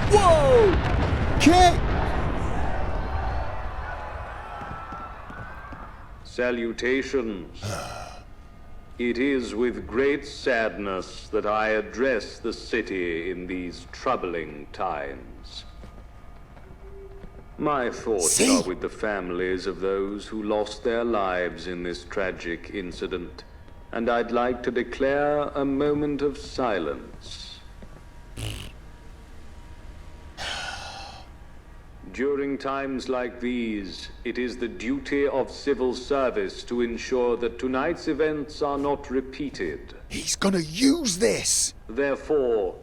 Whoa! Kit! Salutations. It is with great sadness that I address the city in these troubling times. My thoughts are with the families of those who lost their lives in this tragic incident, and I'd like to declare a moment of silence. During times like these, it is the duty of civil service to ensure that tonight's events are not repeated. He's gonna use this! Therefore,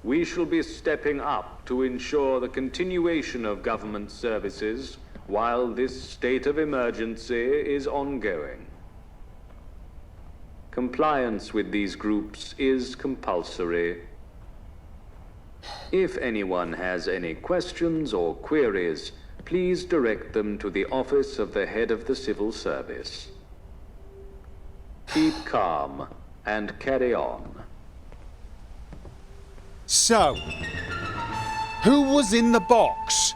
we shall be stepping up to ensure the continuation of government services while this state of emergency is ongoing. Compliance with these groups is compulsory. If anyone has any questions or queries, please direct them to the office of the head of the civil service. Keep calm and carry on. So, who was in the box?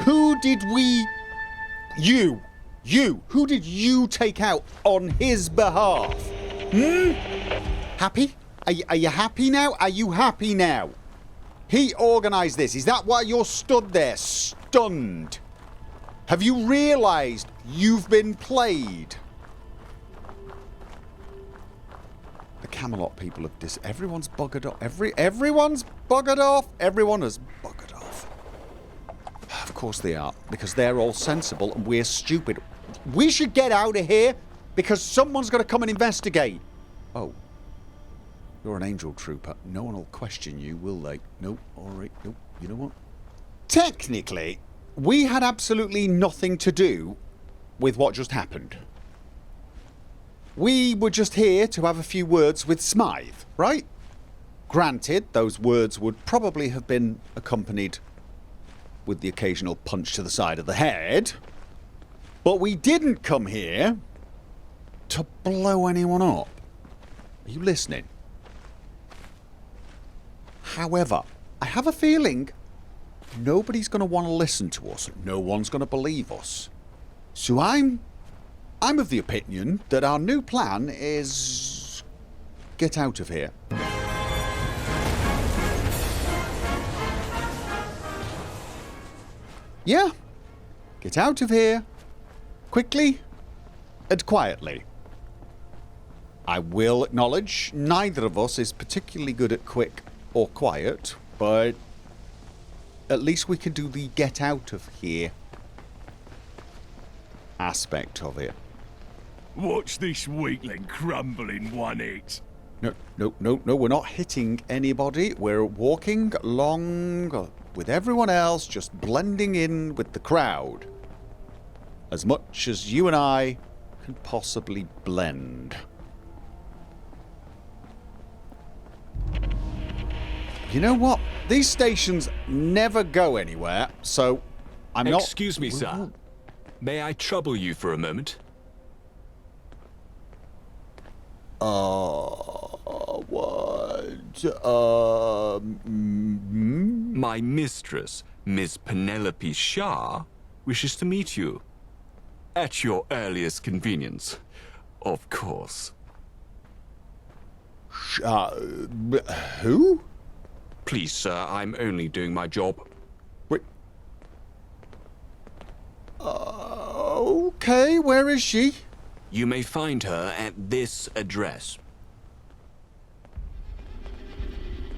Who did we... You, who did you take out on his behalf? Happy? Are you happy now? Are you happy now? He organised this. Is that why you're stood there, stunned? Have you realised you've been played? The Camelot people have everyone's buggered off. Everyone's buggered off. Everyone has buggered off. Of course they are, because they're all sensible and we're stupid. We should get out of here because someone's got to come and investigate. Oh. You're an angel trooper. No one will question you, will they? Nope. Alright. Nope. You know what? Technically, we had absolutely nothing to do with what just happened. We were just here to have a few words with Smythe, right? Granted, those words would probably have been accompanied with the occasional punch to the side of the head. But we didn't come here to blow anyone up. Are you listening? However, I have a feeling nobody's going to want to listen to us. No one's going to believe us. So I'm of the opinion that our new plan is get out of here. Yeah, get out of here quickly and quietly. I will acknowledge neither of us is particularly good at quick or quiet, but at least we can do the get out of here aspect of it. Watch this weakling crumble in one hit. No, we're not hitting anybody. We're walking along with everyone else, just blending in with the crowd. As much as you and I can possibly blend. You know what? These stations never go anywhere, so I'm not... Excuse me, sir. May I trouble you for a moment? What? My mistress, Miss Penelope Shah, wishes to meet you. At your earliest convenience, of course. Who? Please, sir, I'm only doing my job. Wait. Okay, where is she? You may find her at this address.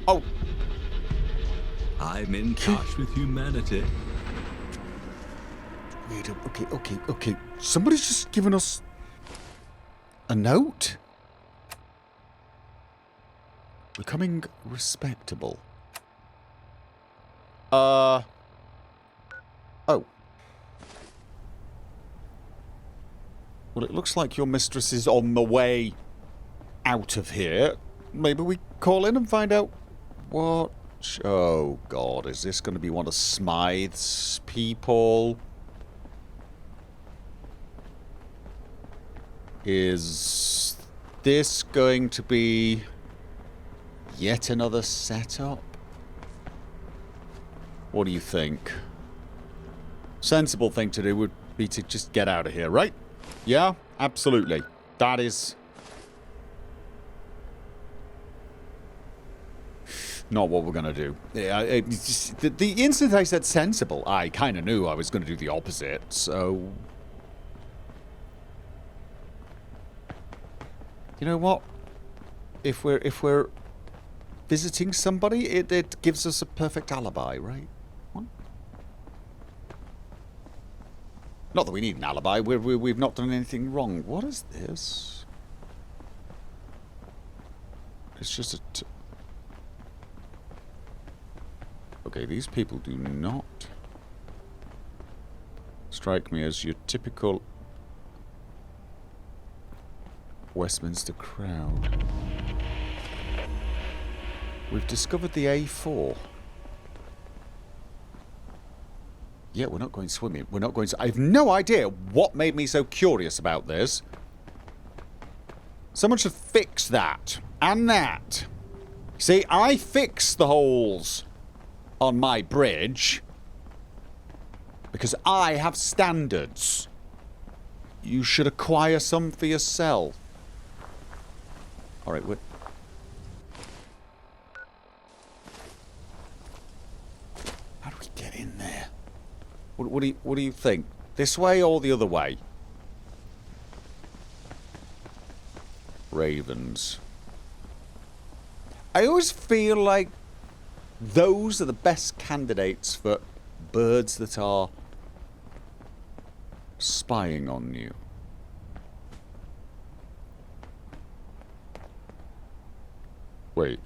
Oh. I'm in touch with humanity. Wait, okay. Somebody's just given us a note? Becoming respectable. Oh. Well, it looks like your mistress is on the way out of here. Maybe we call in and find out what... Oh, God, is this going to be one of Smythe's people? Is this going to be yet another setup? What do you think? Sensible thing to do would be to just get out of here, right? Yeah, absolutely. That is not what we're going to do. Yeah, the instant I said sensible, I kind of knew I was going to do the opposite, so... You know what? If we're visiting somebody, it gives us a perfect alibi, right? What? Not that we need an alibi. We've not done anything wrong. What is this? It's just a... Okay, these people do not strike me as your typical Westminster crowd. We've discovered the A4. Yeah, we're not going swimming. We're not going to... I have no idea what made me so curious about this. Someone should fix that. And that. See, I fix the holes on my bridge because I have standards. You should acquire some for yourself. Alright, we're... How do we get in there? What do you think? This way or the other way? Ravens. I always feel like those are the best candidates for birds that are spying on you. Wait.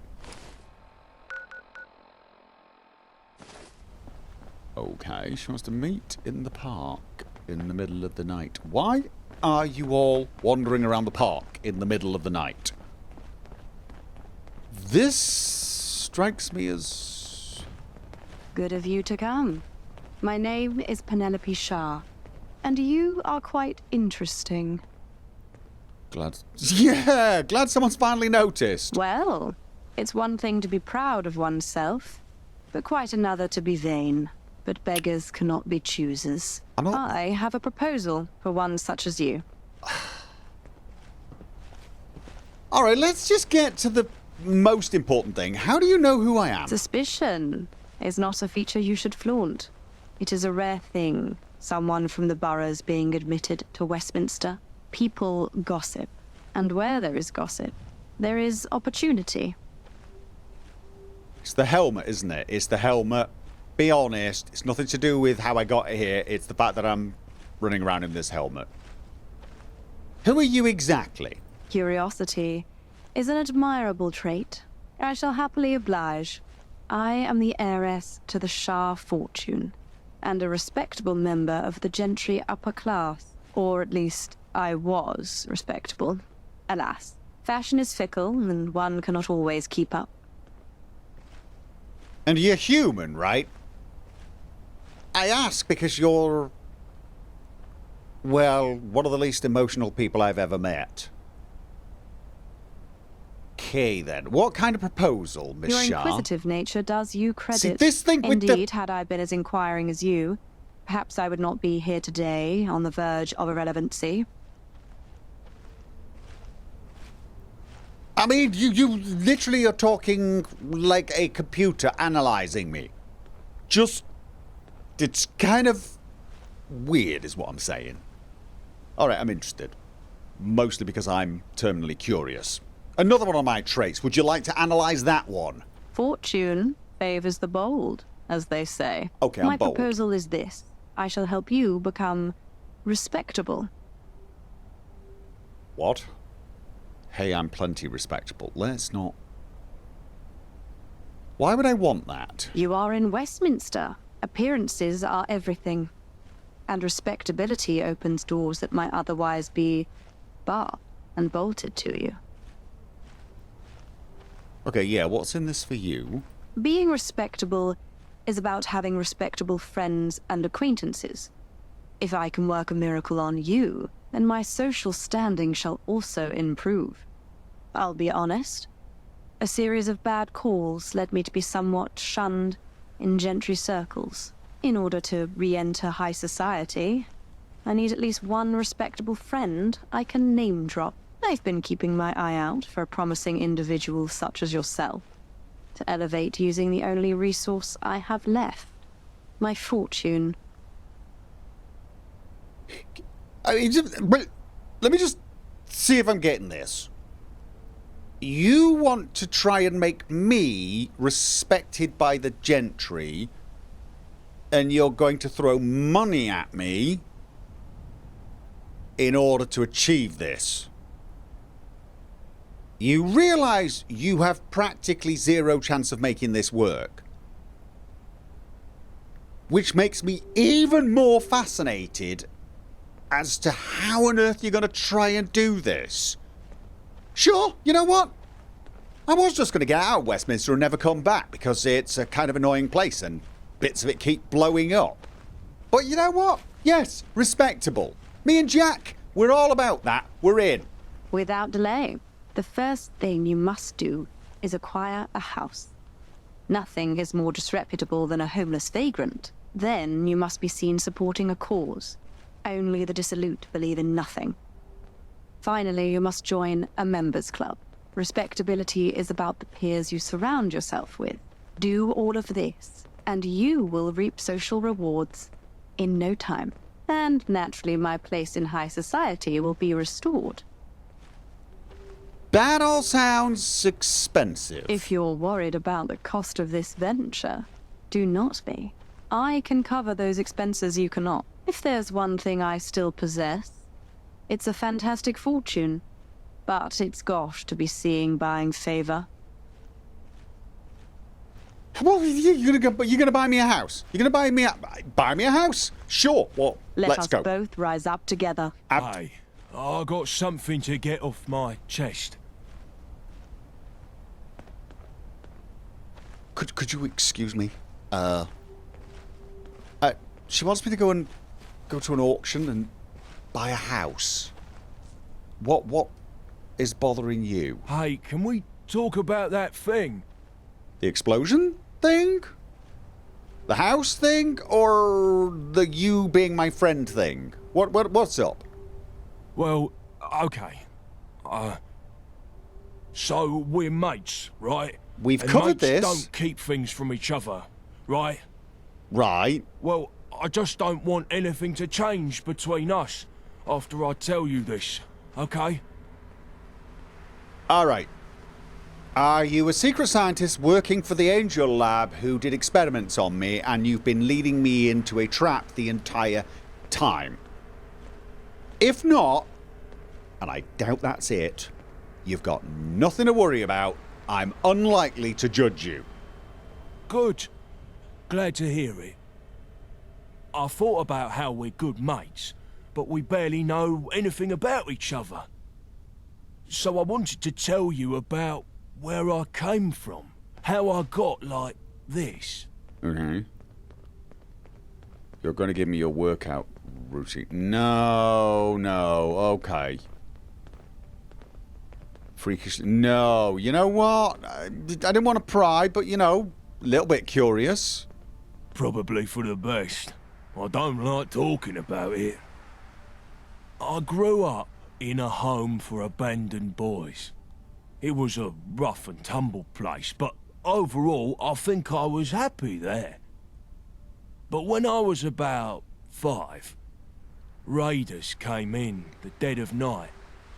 Okay, she wants to meet in the park in the middle of the night. Why are you all wandering around the park in the middle of the night? This strikes me as... Good of you to come. My name is Penelope Shah, and you are quite interesting. Glad... Yeah! Glad someone's finally noticed. Well, it's one thing to be proud of oneself, but quite another to be vain. But beggars cannot be choosers. I have a proposal for one such as you. Alright, let's just get to the most important thing. How do you know who I am? Suspicion is not a feature you should flaunt. It is a rare thing, someone from the boroughs being admitted to Westminster. People gossip, and where there is gossip, there is opportunity. It's the helmet, isn't it? It's the helmet. Be honest, it's nothing to do with how I got here. It's the fact that I'm running around in this helmet. Who are you exactly? Curiosity is an admirable trait. I shall happily oblige. I am the heiress to the Shah fortune, and a respectable member of the gentry upper class. Or at least, I was respectable. Alas, fashion is fickle, and one cannot always keep up. And you're human, right? I ask because you're... well, one of the least emotional people I've ever met. Okay, then. What kind of proposal, Miss Shah? Your inquisitive nature does you credit. See, this thing with Indeed, had I been as inquiring as you, perhaps I would not be here today, on the verge of irrelevancy. I mean, you literally are talking like a computer analysing me. Just... it's kind of weird, is what I'm saying. Alright, I'm interested. Mostly because I'm terminally curious. Another one of my traits. Would you like to analyse that one? Fortune favours the bold, as they say. Okay, I'm bold. My proposal is this. I shall help you become respectable. What? Hey, I'm plenty respectable. Let's not... Why would I want that? You are in Westminster. Appearances are everything. And respectability opens doors that might otherwise be barred and bolted to you. Okay, yeah, what's in this for you? Being respectable is about having respectable friends and acquaintances. If I can work a miracle on you, then my social standing shall also improve. I'll be honest. A series of bad calls led me to be somewhat shunned in gentry circles. In order to re-enter high society, I need at least one respectable friend I can name drop. I've been keeping my eye out for promising individuals such as yourself to elevate using the only resource I have left, my fortune. I mean, but let me just see if I'm getting this. You want to try and make me respected by the gentry, and you're going to throw money at me in order to achieve this. You realise you have practically zero chance of making this work. Which makes me even more fascinated as to how on earth you're going to try and do this. Sure, you know what? I was just going to get out of Westminster and never come back because it's a kind of annoying place and bits of it keep blowing up. But you know what? Yes, respectable. Me and Jack, we're all about that. We're in. Without delay, the first thing you must do is acquire a house. Nothing is more disreputable than a homeless vagrant. Then you must be seen supporting a cause. Only the dissolute believe in nothing. Finally, you must join a members club. Respectability is about the peers you surround yourself with. Do all of this, and you will reap social rewards in no time. And naturally, my place in high society will be restored. That all sounds expensive. If you're worried about the cost of this venture, do not be. I can cover those expenses you cannot. If there's one thing I still possess, it's a fantastic fortune. But it's gosh to be seeing buying favor. Well, you're gonna buy me a house? You're gonna buy me a house? Sure. Well, Let let's us go. both rise up together. Hey, I got something to get off my chest. Could you excuse me? She wants me to go to an auction and buy a house. What is bothering you? Hey, can we talk about that thing? The explosion thing? The house thing? Or the you being my friend thing? What's up? Well, okay. So we're mates, right? We've And covered mates this. Don't keep things from each other, right? Right. Well, I just don't want anything to change between us after I tell you this, okay? Alright. Are you a secret scientist working for the Angel Lab who did experiments on me and you've been leading me into a trap the entire time? If not, and I doubt that's it, you've got nothing to worry about. I'm unlikely to judge you. Good. Glad to hear it. I thought about how we're good mates, but we barely know anything about each other. So I wanted to tell you about where I came from, how I got like this. Okay. You're going to give me your workout routine. No, okay. Freakish. No, you know what? I didn't want to pry, but you know, a little bit curious. Probably for the best. I don't like talking about it. I grew up in a home for abandoned boys. It was a rough and tumble place, but overall I think I was happy there. But when I was about 5, raiders came in the dead of night,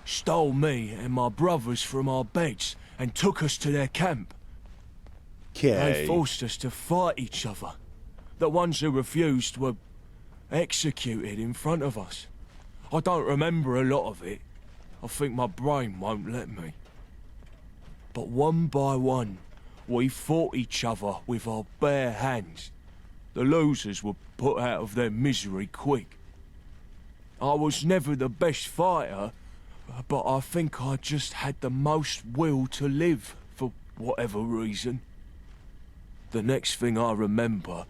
stole me and my brothers from our beds and took us to their camp. They forced us to fight each other. The ones who refused were executed in front of us. I don't remember a lot of it. I think my brain won't let me. But one by one, we fought each other with our bare hands. The losers were put out of their misery quick. I was never the best fighter, but I think I just had the most will to live for whatever reason. The next thing I remember,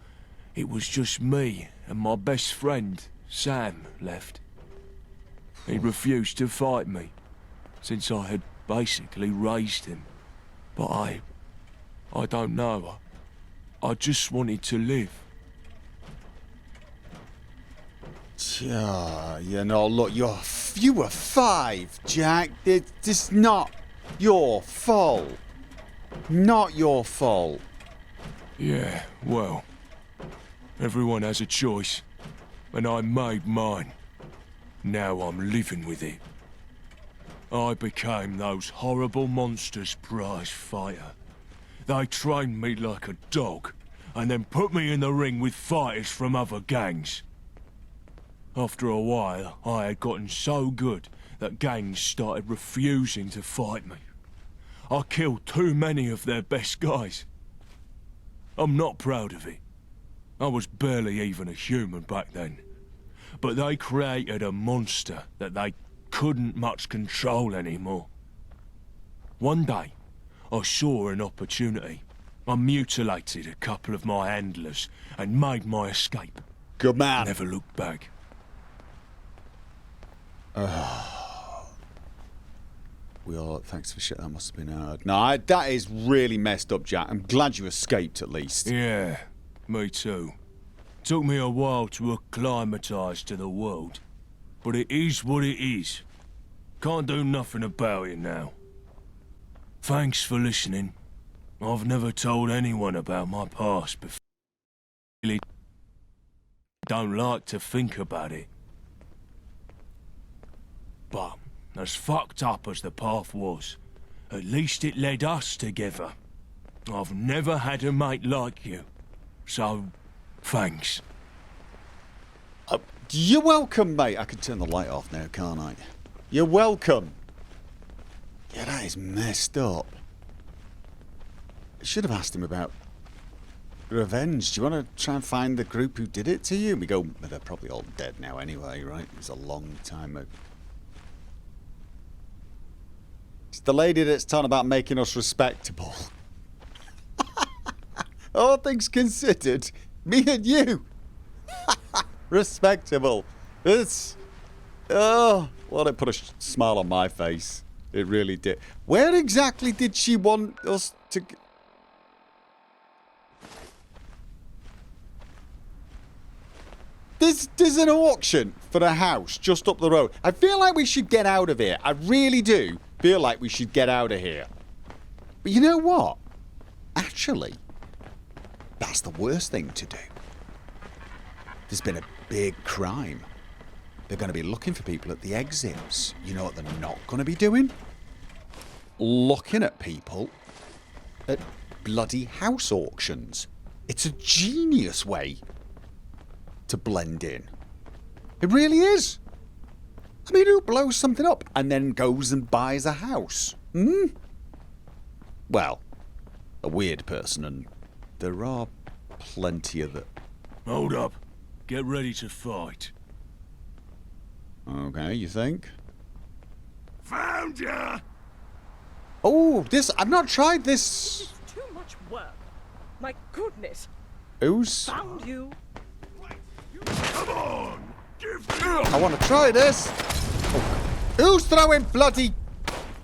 it was just me and my best friend, Sam, left. He refused to fight me, since I had basically raised him. But I don't know. I just wanted to live. Yeah, you know, look, you were 5, Jack. It's not your fault. Not your fault. Yeah, well, everyone has a choice, and I made mine. Now I'm living with it. I became those horrible monsters' prize fighter. They trained me like a dog, and then put me in the ring with fighters from other gangs. After a while, I had gotten so good that gangs started refusing to fight me. I killed too many of their best guys. I'm not proud of it. I was barely even a human back then. But they created a monster that they couldn't much control anymore. One day, I saw an opportunity. I mutilated a couple of my handlers and made my escape. Good man. Never looked back. Well, thanks for shit. That must have been hard. No, that is really messed up, Jack. I'm glad you escaped at least. Yeah, me too. Took me a while to acclimatise to the world. But it is what it is. Can't do nothing about it now. Thanks for listening. I've never told anyone about my past before. Really don't like to think about it. But as fucked up as the path was, at least it led us together. I've never had a mate like you. So, thanks. You're welcome, mate. I can turn the light off now, can't I? You're welcome. Yeah, that is messed up. I should have asked him about revenge. Do you want to try and find the group who did it to you? We go, they're probably all dead now anyway, right? It was a long time ago. It's the lady that's talking about making us respectable. All things considered, me and you. Respectable. It's... Oh, well, it put a smile on my face. It really did. Where exactly did she want us to... There's an auction for a house just up the road. I feel like we should get out of here. I really do feel like we should get out of here. But you know what? Actually, that's the worst thing to do. There's been a big crime. They're going to be looking for people at the exits. You know what they're not going to be doing? Looking at people at bloody house auctions. It's a genius way to blend in. It really is. I mean, who blows something up and then goes and buys a house? Hmm? Well, a weird person, and there are plenty of that. Hold up. Get ready to fight. Okay, you think? Found ya! Oh, this... I've not tried this. It's too much work. My goodness. Who's... Found you. Come on! Give me I want to try this. Oh. Who's throwing bloody...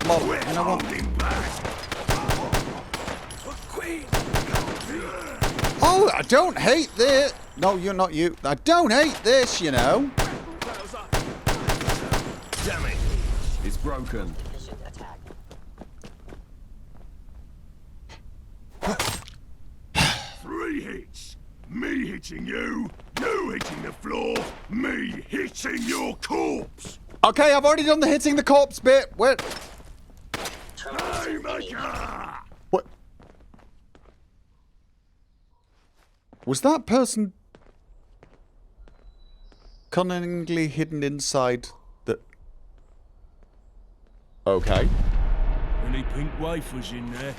Mob? You know what? Oh, I don't hate this. No, you're not you. I don't hate this, you know. Damn it! It's broken. 3 hits. Me hitting you, you hitting the floor, me hitting your corpse. Okay, I've already done the hitting the corpse bit. Where... Haymaker! What? Was that person cunningly hidden inside the... Okay. Any pink wafers in there?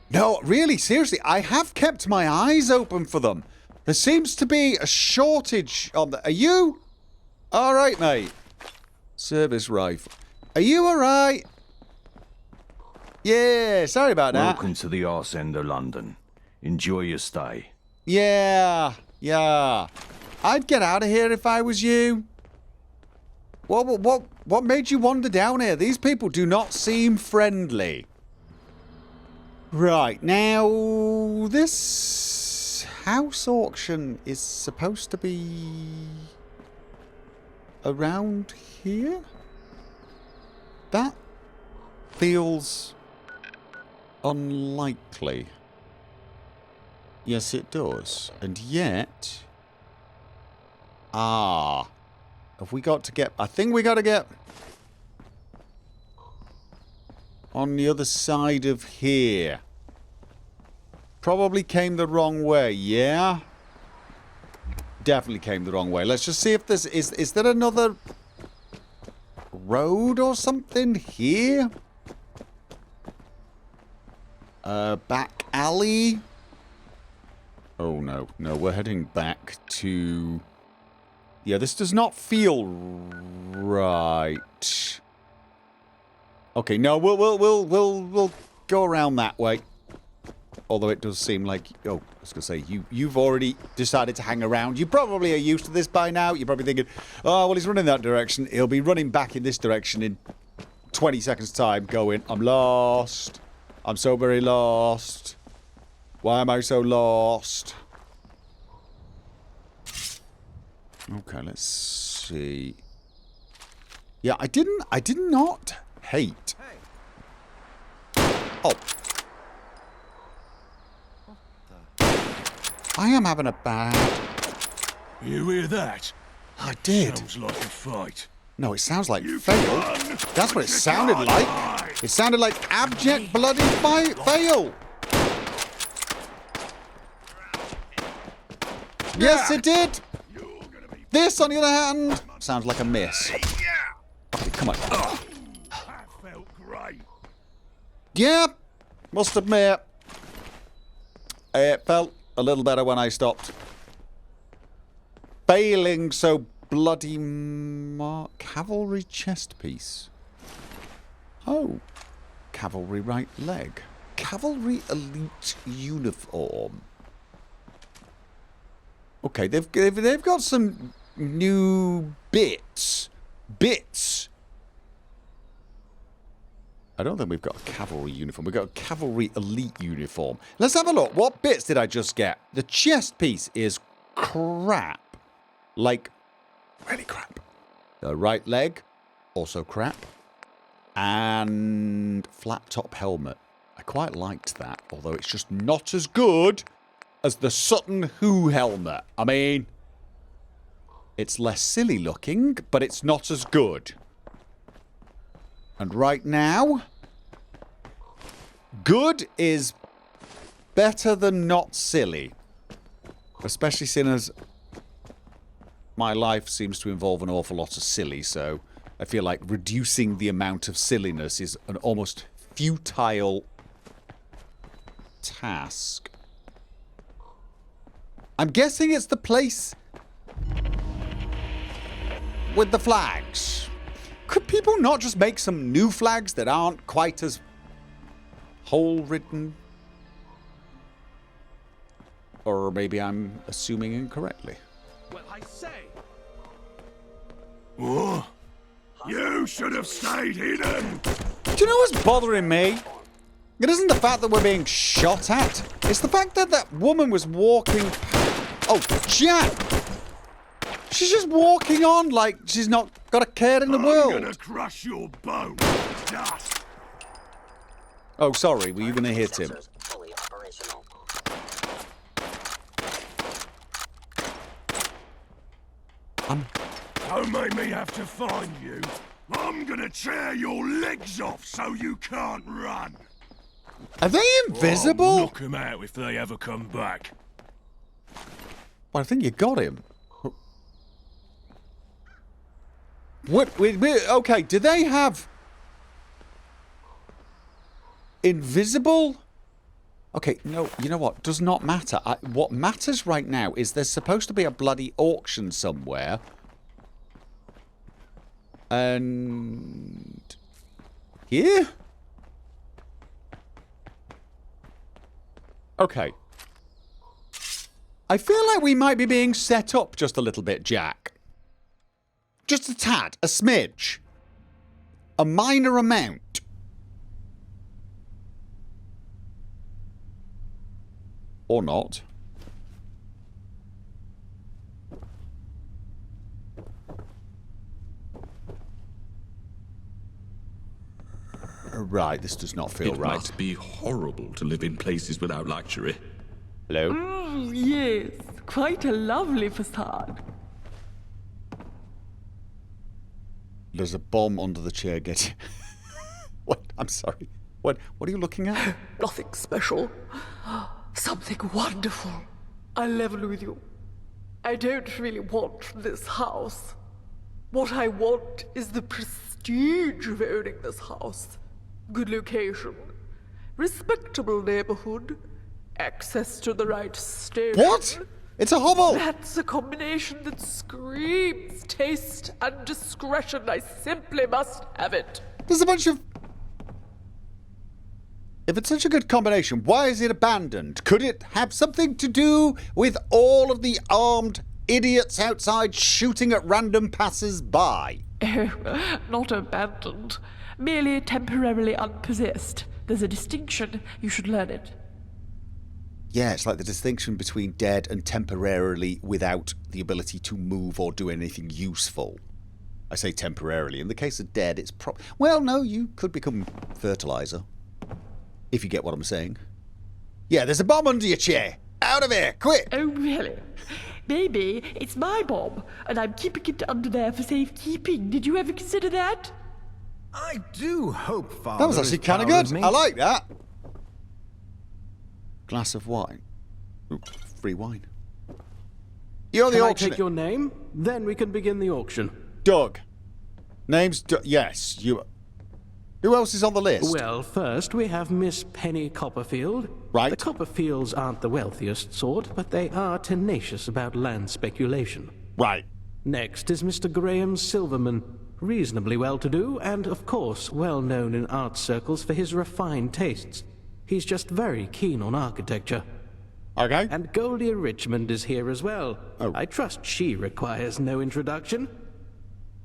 No, really, seriously, I have kept my eyes open for them. There seems to be a shortage on the... Are you? All right, mate. Service rifle. Are you all right? Yeah, sorry about that. Welcome to the arse end of London. Enjoy your stay. Yeah. I'd get out of here if I was you. What made you wander down here? These people do not seem friendly. Right, now, this house auction is supposed to be around here? That feels unlikely. Yes, it does. And yet... Ah. Have we got to get... I think we got to get... on the other side of here. Probably came the wrong way, yeah? Definitely came the wrong way. Let's just see if there's... Is there another road or something here? Back alley? Oh, no. No, we're heading back to... Yeah, this does not feel right. Okay, no, we'll go around that way. Although it does seem like... Oh, I was going to say, you've already decided to hang around. You probably are used to this by now. You're probably thinking, oh, well, he's running that direction. He'll be running back in this direction in 20 seconds' time going, I'm lost. I'm so very lost. Why am I so lost? Okay, let's see. Yeah, I did not hate. Oh. I am having a bad... You hear that? I did. Sounds like a fight. No, it sounds like fail. That's what it sounded like. It sounded like abject bloody fail. Yes, it did. This, on the other hand, sounds like a miss. Okay, come on. That felt great. Yeah, must admit. It felt a little better when I stopped. Failing so bloody cavalry chest piece. Oh. Cavalry right leg. Cavalry elite uniform. Okay, they've got some new bits. I don't think we've got a cavalry uniform. We've got a cavalry elite uniform. Let's have a look. What bits did I just get? The chest piece is crap. Like, really crap. The right leg, also crap. And flat top helmet. I quite liked that, although it's just not as good as the Sutton Hoo helmet. I mean, it's less silly looking, but it's not as good. And right now, good is better than not silly. Especially seeing as my life seems to involve an awful lot of silly, so I feel like reducing the amount of silliness is an almost futile task. I'm guessing it's the place with the flags. Could people not just make some new flags that aren't quite as hole-ridden? Or maybe I'm assuming incorrectly. Well, I say. What? You should have stayed hidden. Do you know what's bothering me? It isn't the fact that we're being shot at. It's the fact that that woman was walking... Oh, Jack! She's just walking on like she's not got a care in the world. I'm gonna crush your bone. Dust. Oh, sorry. Were you going to hit him? Don't make me have to find you. I'm gonna tear your legs off so you can't run. Are they invisible? I'll knock 'em out if they ever come back. Well, I think you got him. What? Okay, do they have... invisible? Okay, no, you know what? Does not matter. What matters right now is there's supposed to be a bloody auction somewhere. And... here? Okay. I feel like we might be being set up just a little bit, Jack. Just a tad, a smidge. A minor amount. Or not. Right, this does not feel It right. must be horrible to live in places without luxury. Hello? Yes, quite a lovely facade. There's a bomb under the chair. Get What? I'm sorry. What are you looking at? Nothing special. Something wonderful. I level with you. I don't really want this house. What I want is the prestige of owning this house. Good location. Respectable neighborhood. Access to the right station. What? It's a hovel! That's a combination that screams taste and discretion. I simply must have it. There's a bunch of... If it's such a good combination, why is it abandoned? Could it have something to do with all of the armed idiots outside shooting at random passers-by? Oh, not abandoned. Merely temporarily unpossessed. There's a distinction. You should learn it. Yeah, it's like the distinction between dead and temporarily without the ability to move or do anything useful. I say temporarily. In the case of dead, it's well, no, you could become fertilizer. If you get what I'm saying. Yeah, there's a bomb under your chair. Out of here, quick! Oh, really? Maybe it's my bomb, and I'm keeping it under there for safekeeping. Did you ever consider that? I do hope Father That was actually kind of good. I like that. Glass of wine. Ooh, free wine. You're the Can I auctioneer. take your name? Then we can begin the auction. Doug. Name's Doug. Yes, you... Who else is on the list? Well, first we have Miss Penny Copperfield. Right. The Copperfields aren't the wealthiest sort, but they are tenacious about land speculation. Right. Next is Mr. Graham Silverman, reasonably well-to-do, and, of course, well-known in art circles for his refined tastes. He's just very keen on architecture. Okay. And Goldie Richmond is here as well. Oh. I trust she requires no introduction.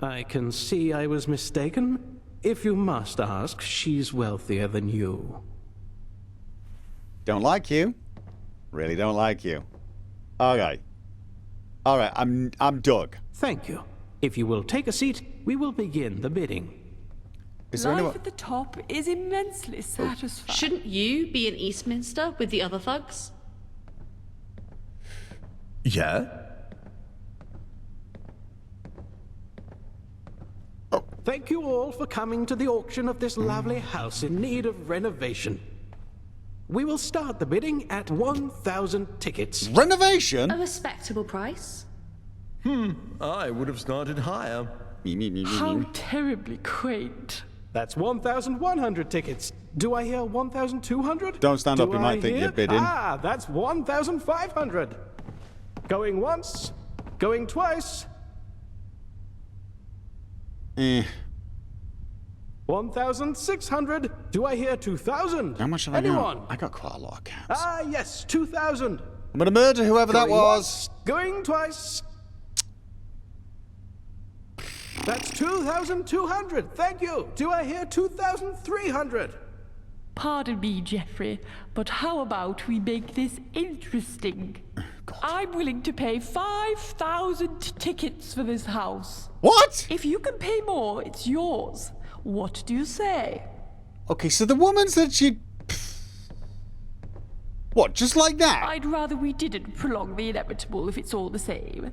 I can see I was mistaken. If you must ask, she's wealthier than you. Don't like you. Really don't like you. Okay. All right, I'm Doug. Thank you. If you will take a seat, we will begin the bidding. Is there Life anyone... at the top is immensely satisfying. Shouldn't you be in Eastminster with the other thugs? Yeah? Thank you all for coming to the auction of this lovely house in need of renovation. We will start the bidding at 1,000 tickets. Renovation? A respectable price. I would have started higher. How terribly quaint. That's 1,100 tickets. Do I hear 1,200? Don't stand up, Do you might I think hear? you're bidding. Ah, that's 1,500. Going once, going twice. 1,600. Do I hear 2,000? How much have I Anyone? got? I got quite a lot of caps. Ah, yes, 2,000. I'm gonna murder whoever that Going was. once, going twice. That's 2,200. Thank you. Do I hear 2,300? Pardon me, Geoffrey, but how about we make this interesting? I'm willing to pay 5,000 tickets for this house. What? If you can pay more, it's yours. What do you say? Okay, so the woman said she'd... What, just like that? I'd rather we didn't prolong the inevitable if it's all the same.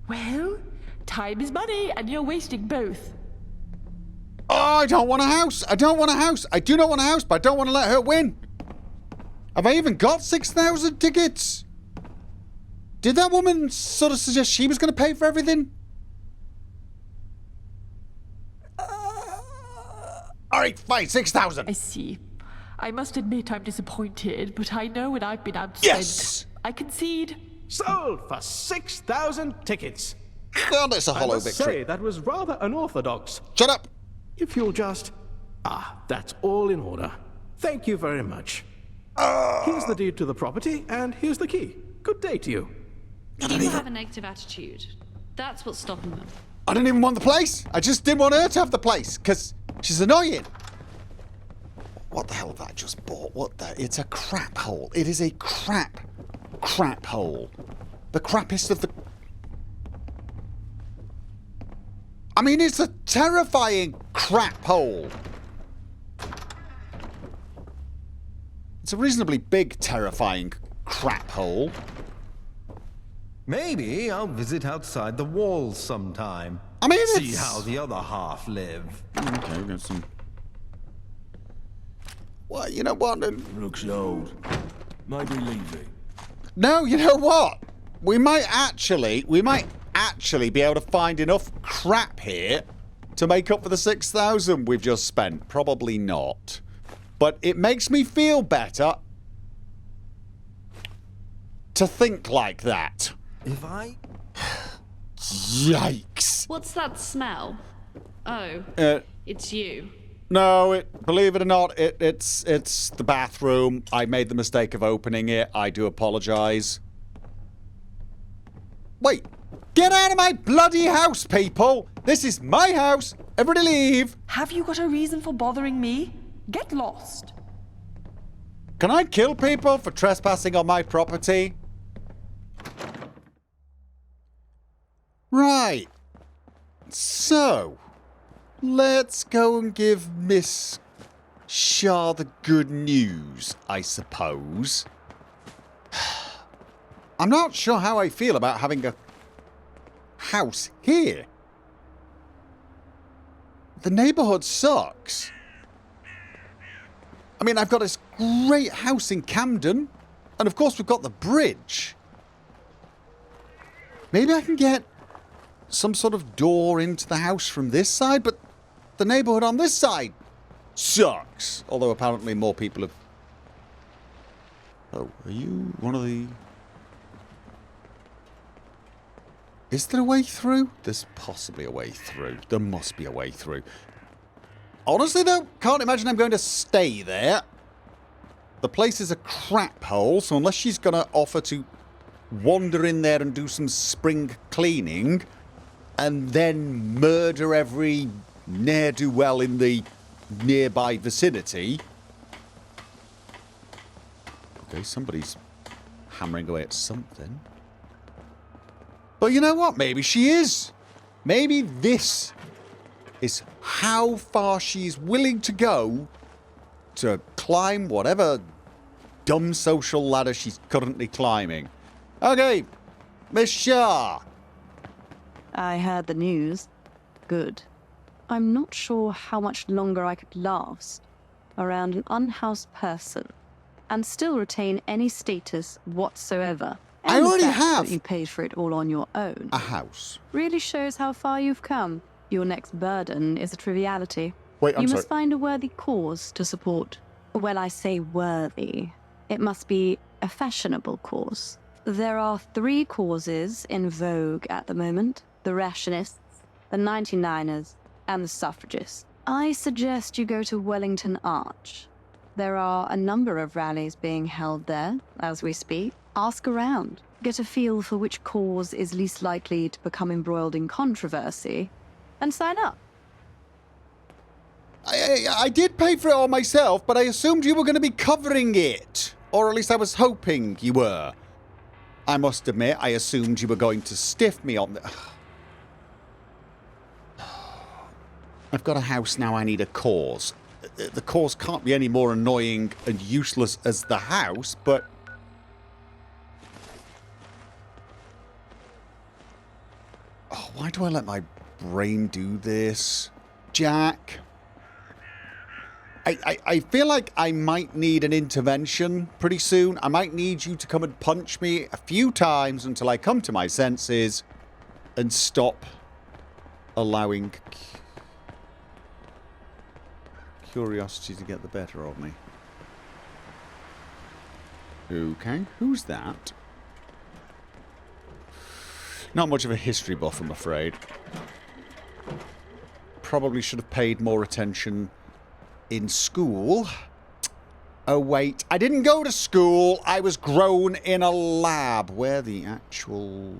Well, time is money, and you're wasting both. Oh, I don't want a house. I don't want a house. I do not want a house, but I don't want to let her win. Have I even got 6,000 tickets? Did that woman sort of suggest she was going to pay for everything? All right, fine, 6,000. I see. I must admit I'm disappointed, but I know when I've been outspent. Yes! I concede. Sold for 6,000 tickets. God, it's a I hollow must victory. say, that was rather unorthodox. Shut up. If you'll just... Ah, that's all in order. Thank you very much. Here's the deed to the property, and here's the key. Good day to you. You have a negative attitude. That's what's stopping them. I didn't even want the place. I just didn't want her to have the place, because she's annoying. What the hell have I just bought? What the... It's a crap hole. It is a crap hole. The crappiest of the... I mean, it's a terrifying crap hole. It's a reasonably big, terrifying crap hole. Maybe I'll visit outside the walls sometime. I mean, see it's... how the other half live. Okay, we've got some... Well, you know what? Looks old. Maybe leave it. No, you know what? We might actually be able to find enough crap here to make up for the 6,000 we've just spent. Probably not. But it makes me feel better to think like that. If I... Yikes. What's that smell? Oh, it's you. No, believe it or not, it's the bathroom. I made the mistake of opening it. I do apologize. Wait, get out of my bloody house, people! This is my house. Everybody leave. Have you got a reason for bothering me? Get lost. Can I kill people for trespassing on my property? Right. So, let's go and give Miss Shah the good news, I suppose. I'm not sure how I feel about having a house here. The neighborhood sucks. I mean, I've got this great house in Camden, and of course we've got the bridge. Maybe I can get some sort of door into the house from this side, but the neighborhood on this side sucks. Although apparently more people have... Oh, are you one of the... Is there a way through? There's possibly a way through. There must be a way through. Honestly, though, can't imagine I'm going to stay there. The place is a crap hole, so unless she's going to offer to wander in there and do some spring cleaning and then murder every ne'er-do-well in the nearby vicinity... Okay, somebody's hammering away at something. But you know what? Maybe she is. Maybe this is how far she's willing to go to climb whatever dumb social ladder she's currently climbing. Okay, Miss Shah. I heard the news. Good. I'm not sure how much longer I could last around an unhoused person and still retain any status whatsoever. I already the fact have that you paid for it all on your own. a house. Really shows how far you've come. Your next burden is a triviality. Wait, I'm you sorry. must find a worthy cause to support. When I say worthy, it must be a fashionable cause. There are 3 causes in vogue at the moment: the rationists, the 99ers, and the suffragists. I suggest you go to Wellington Arch. There are a number of rallies being held there as we speak. Ask around. Get a feel for which cause is least likely to become embroiled in controversy, and sign up. I did pay for it all myself, but I assumed you were going to be covering it. Or at least I was hoping you were. I must admit, I assumed you were going to stiff me on the... I've got a house now, I need a cause. The cause can't be any more annoying and useless as the house, but... Oh, why do I let my brain do this? Jack? I feel like I might need an intervention pretty soon. I might need you to come and punch me a few times until I come to my senses and stop allowing curiosity to get the better of me. Okay, who's that? Not much of a history buff, I'm afraid. Probably should have paid more attention in school. Oh, wait. I didn't go to school. I was grown in a lab. Where the actual...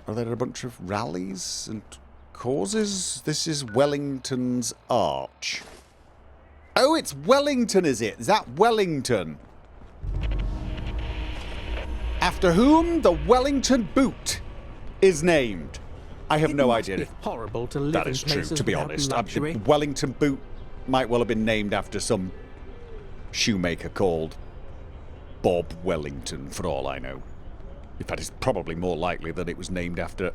Are there a bunch of rallies and causes? This is Wellington's Arch. Oh, it's Wellington, is it? Is that Wellington? After whom the Wellington boot is named. I have no idea. It's horrible to live That in is true, places to be without honest. luxury. Wellington boot might well have been named after some shoemaker called Bob Wellington, for all I know. In fact, it's probably more likely that it was named after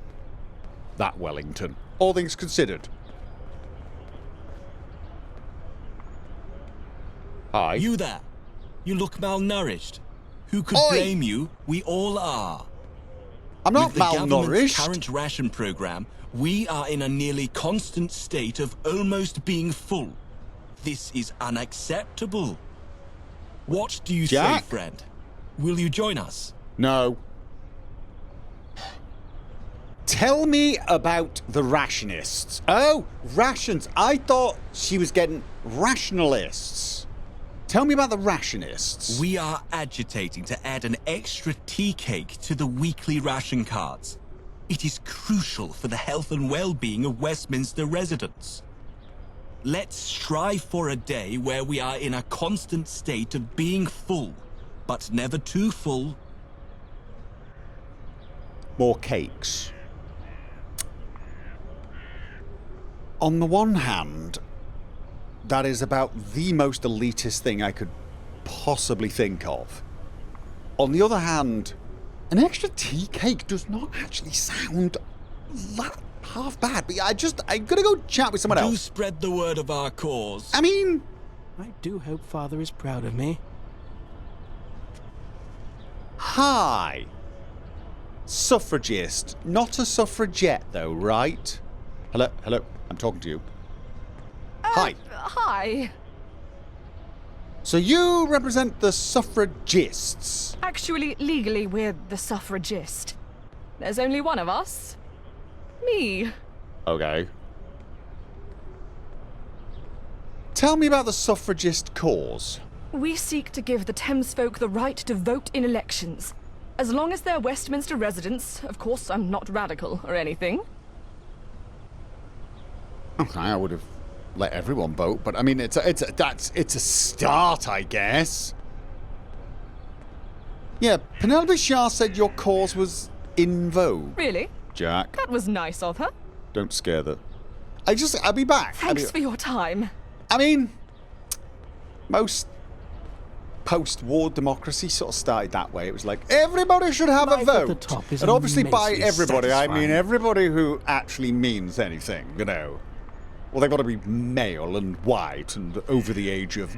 that Wellington. All things considered. Hi. You there? You look malnourished. Who could Oi! blame you? We all are. I'm not With the government's malnourished. current ration program, we are in a nearly constant state of almost being full. This is unacceptable. What do you Jack? say, friend? Will you join us? No. Tell me about the rationists. Oh, rations. I thought she was getting rationalists. Tell me about the rationists. We are agitating to add an extra tea cake to the weekly ration cards. It is crucial for the health and well-being of Westminster residents. Let's strive for a day where we are in a constant state of being full, but never too full. More cakes. On the one hand, that is about the most elitist thing I could possibly think of. On the other hand, an extra tea cake does not actually sound that half bad. But I'm gonna go chat with someone Do else. spread the word of our cause. I mean, I do hope Father is proud of me. hi. Suffragist. Not a suffragette, though, right? Hello? Hello? I'm talking to you. Hi. Hi. So you represent the suffragists. Actually, legally, we're the suffragist. There's only one of us. Me. Okay. Tell me about the suffragist cause. We seek to give the Thames folk the right to vote in elections. As long as they're Westminster residents. Of course, I'm not radical or anything. Okay, I would have let everyone vote, but I mean, it's a start, I guess. Yeah, Penelope Shah said your cause was in vogue. Really? Jack, That was nice of her. don't scare the... I'll be back. Thanks for your time. I mean, most post-war democracy sort of started that way. It was like, everybody should have a Life at the vote. top is And obviously by immensely everybody, I mean satisfying. everybody who actually means anything, you know. Well, they've got to be male and white and over the age of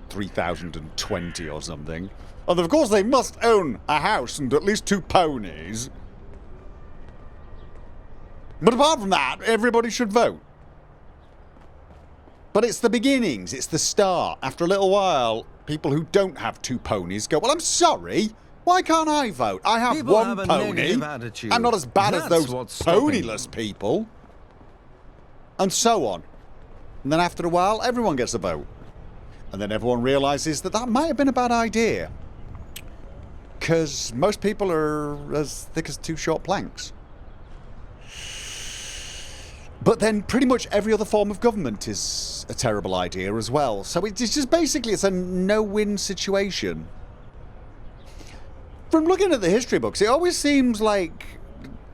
3020 or something. And of course they must own a house and at least 2 ponies. But apart from that, everybody should vote. But it's the beginnings, it's the start. After a little while, people who don't have 2 ponies go, well, I'm sorry, why can't I vote? I have People 1 have a pony. negative attitude. I'm not as bad as That's those what's stopping ponyless them. people. And so on. And then after a while, everyone gets a vote. And then everyone realises that that might have been a bad idea. Because most people are as thick as 2 short planks. But then pretty much every other form of government is a terrible idea as well. So it's just basically, it's a no-win situation. From looking at the history books, it always seems like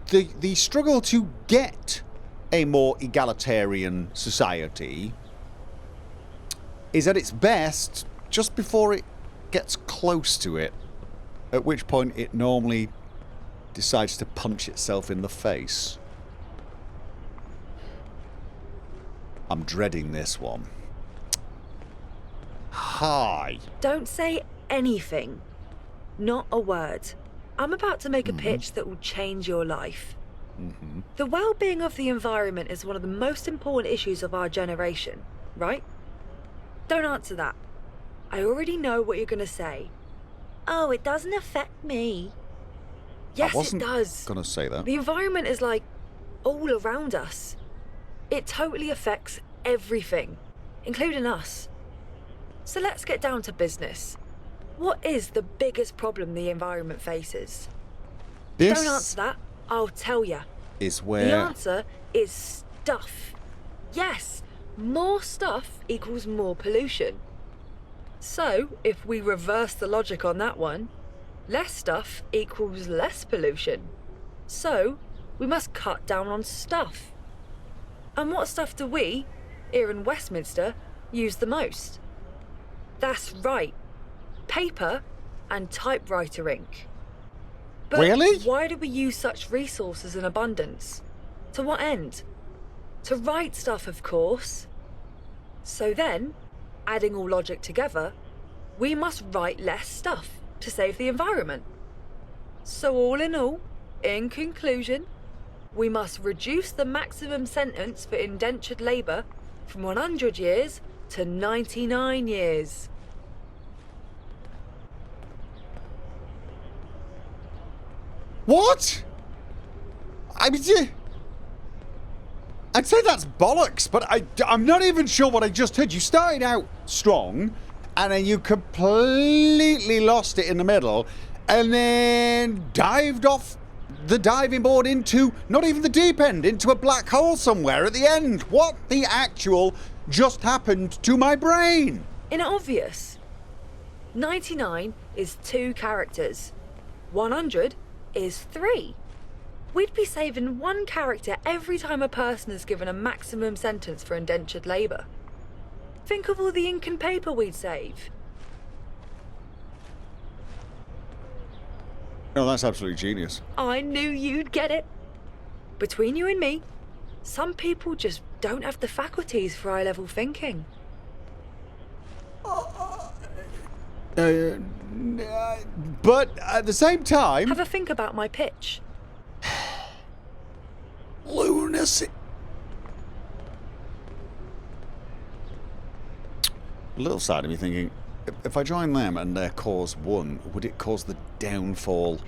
the struggle to get a more egalitarian society is at its best just before it gets close to it, at which point it normally decides to punch itself in the face. I'm dreading this one. Hi. Don't say anything. Not a word. I'm about to make a pitch that will change your life. The well-being of the environment is one of the most important issues of our generation, right? Don't answer that. I already know what you're going to say. Oh, it doesn't affect me. Yes, I wasn't it does. gonna say that. The environment is like all around us. It totally affects everything, including us. So let's get down to business. What is the biggest problem the environment faces? This Don't answer that. I'll tell you. is The where... answer is stuff. Yes, more stuff equals more pollution. So, if we reverse the logic on that one, less stuff equals less pollution. So, we must cut down on stuff. And what stuff do we, here in Westminster, use the most? That's right. Paper and typewriter ink. But really? Why do we use such resources in abundance? To what end? To write stuff, of course. So then, adding all logic together, we must write less stuff to save the environment. So all in all, in conclusion, we must reduce the maximum sentence for indentured labour from 100 years to 99 years. What? I mean, I'd say that's bollocks, but I'm not even sure what I just heard. You started out strong, and then you completely lost it in the middle, and then dived off the diving board into, not even the deep end, into a black hole somewhere at the end. What the actual just happened to my brain? Isn't it obvious? 99 is 2 characters. 100 is 3. We'd be saving 1 character every time a person is given a maximum sentence for indentured labour. Think of all the ink and paper we'd save. No, that's absolutely genius. I knew you'd get it. Between you and me, some people just don't have the faculties for high-level thinking. But at the same time... Have a think about my pitch. Lunacy. A little side of me thinking, if I join them and their cause won, would it cause the downfall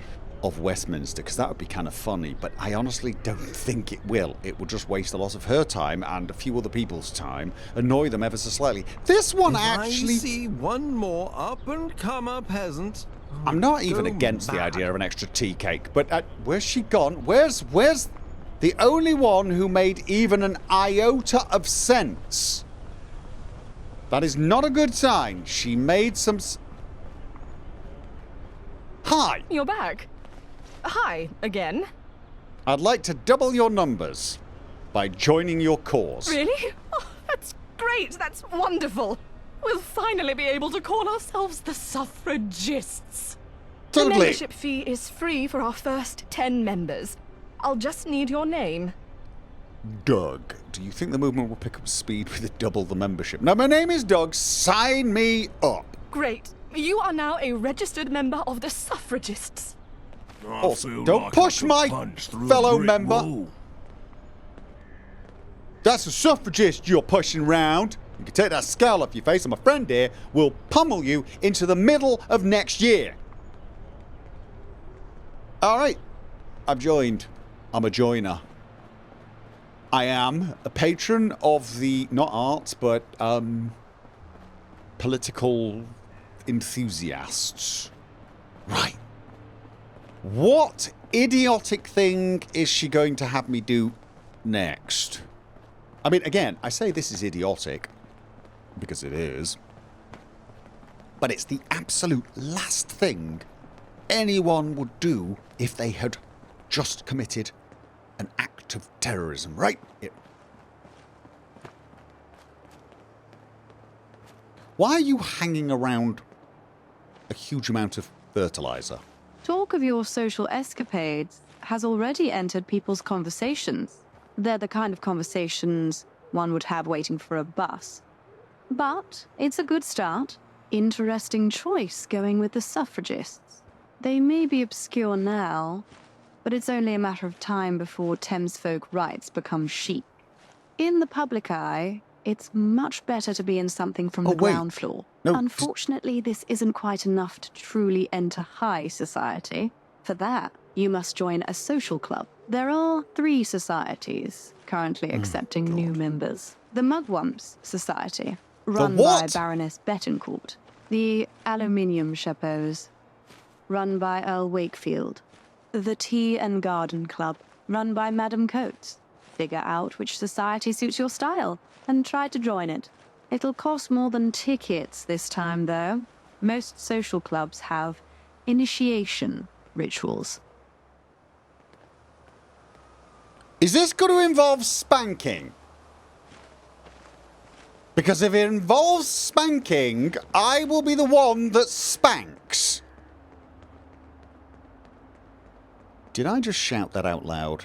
of Westminster? Because that would be kind of funny, but I honestly don't think it will. It would just waste a lot of her time and a few other people's time, annoy them ever so slightly. This one actually... I see one more up-and-comer peasant. I'm not even against the idea of an extra tea cake, but where's she gone? Where's the only one who made even an iota of sense? That is not a good sign. She made some... Hi! You're back. Hi, again. I'd like to double your numbers by joining your cause. Really? Oh, that's great. That's wonderful. We'll finally be able to call ourselves the suffragists. Totally. The membership fee is free for our first 10 members. I'll just need your name. Doug. Do you think the movement will pick up speed with double the membership? No, my name is Doug. Sign me up. Great. You are now a registered member of the suffragists. Also, don't push my fellow member. That's a suffragist you're pushing round. You can take that scowl off your face and my friend here will pummel you into the middle of next year. Alright. I've joined. I'm a joiner. I am a patron of the, not arts, but political enthusiasts. Right. What idiotic thing is she going to have me do next? I mean, again, I say this is idiotic, because it is. But it's the absolute last thing anyone would do if they had just committed an act of terrorism, right? Why are you hanging around a huge amount of fertilizer? Talk of your social escapades has already entered people's conversations. They're the kind of conversations one would have waiting for a bus. But it's a good start. Interesting choice going with the suffragists. They may be obscure now, but it's only a matter of time before Thames folk rights become chic. In the public eye, it's much better to be in something from the ground floor. No, unfortunately, this isn't quite enough to truly enter high society. For that, you must join a social club. There are 3 societies currently accepting new members. The Mugwumps Society, run by Baroness Bettencourt. The Aluminium Chapeaux, run by Earl Wakefield. The Tea and Garden Club, run by Madam Coates. Figure out which society suits your style and try to join it. It'll cost more than tickets this time, though. Most social clubs have initiation rituals. Is this going to involve spanking? Because if it involves spanking, I will be the one that spanks. Did I just shout that out loud?